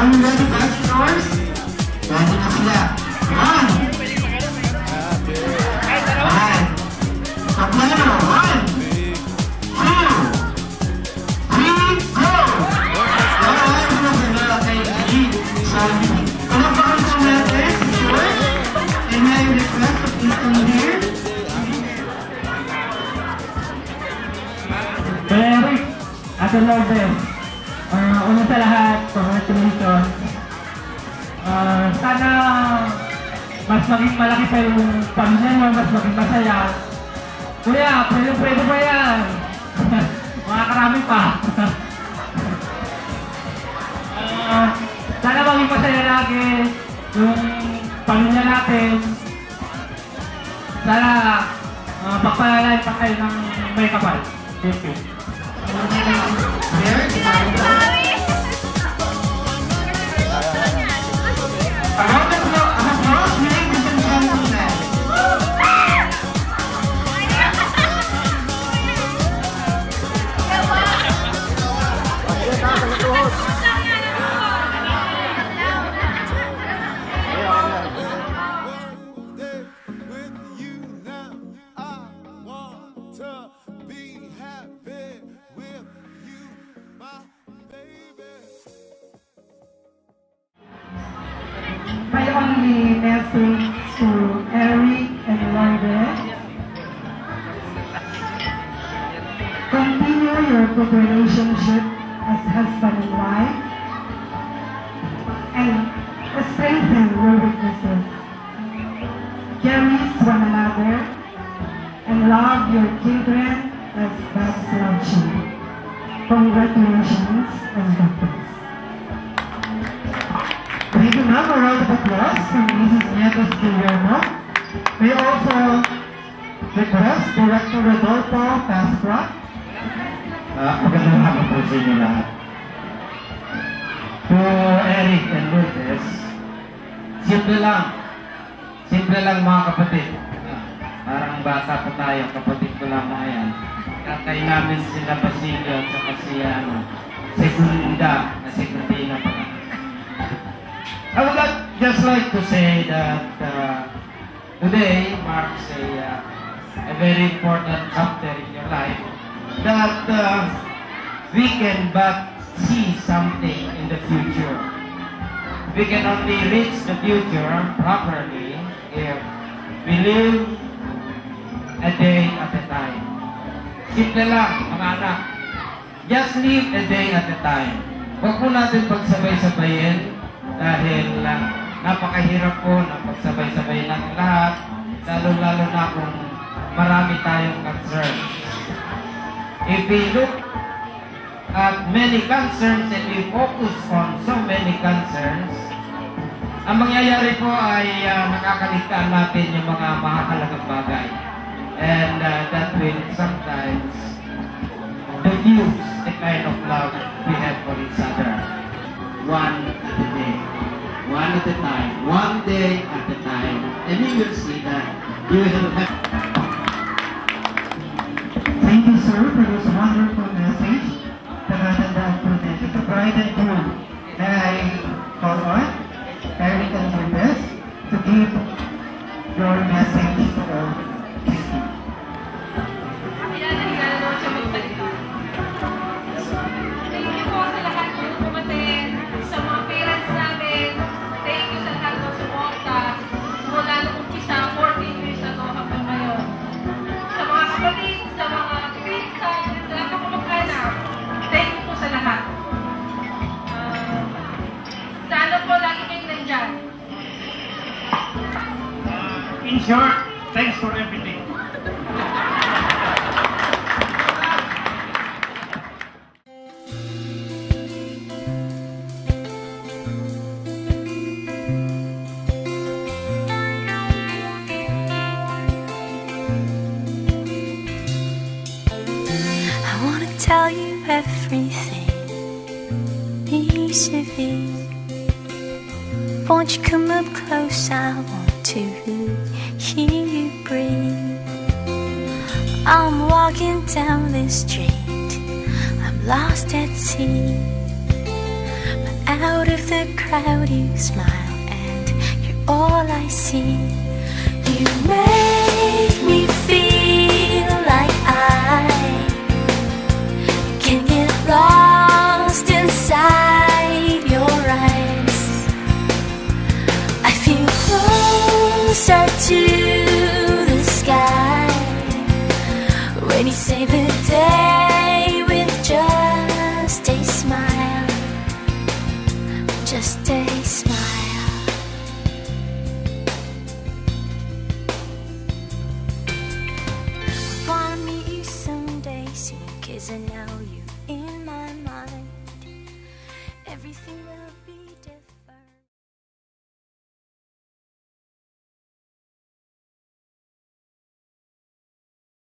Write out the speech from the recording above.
Are you ready, bachelors? Ready na sila. One. Alright. Soprano. 1, 2, 3, go! Alright, ito na sila kay Lee. Sabi, palakpakan sa natin, sure? And may request to please come here. Eric, Ate Lourdes, una sa lahat, congratulations. Sana mas maging malaki pa yung pamilya mo, mas maging masaya. Kuya, pwede pa yan. Makakarami pa. Sana maging masaya lagi yung pamilya natin. Sana pagpalalain pa kayo ng may kapal. Thank you. My only message to Eric and Lourdes: continue your good relationship as husband and wife, and strengthen your weaknesses. Cherish one another, and love your children as God loves you. Congratulations, and God bless. Thank you, ma'am. A round of applause from Mrs. Nieves Guillermo. We also request Director Rodolfo Pasqua. Magandang hapon po sa inyo lahat. To Eric and Lourdes, simple lang mga kapatid. Parang bata pa tayo, kapatid ko lang mga yan. Kakay namin sila Basilio at saka si Segundina pa. I would just like to say that today marks a very important chapter in your life, that we can but see something in the future. We can only reach the future properly if we live a day at a time. Simple lang, mga anak. Just live a day at a time. Huwag po natin pagsabay-sabayin dahil napakahirap po na pagsabay-sabay ng lahat, lalo-lalo na kung marami tayong concern. If we look at many concerns and we focus on so many concerns, ang mangyayari po ay nakakaligtaan natin yung mga mahalagang bagay. And that will sometimes diffuse the kind of love we have for each other. One at a day, one at a time, one day at a time, and you will see that you will have. Thank you, sir, for this wonderful message. Tagatandaan po natin to bride and groom. May I call on Eric and Lourdes to give your message to all. In short, thanks for everything. I want to tell you everything, vis-a-vis. Won't you come up close? I want to hear you breathe. I'm walking down this street, I'm lost at sea, but out of the crowd you smile, and you're all I see. You make me feel like I can get lost inside your eyes. I feel closer to the sky when you save the day with just a smile, just a smile. I wanna meet you someday soon, 'cause I know you in my mind. Everything will be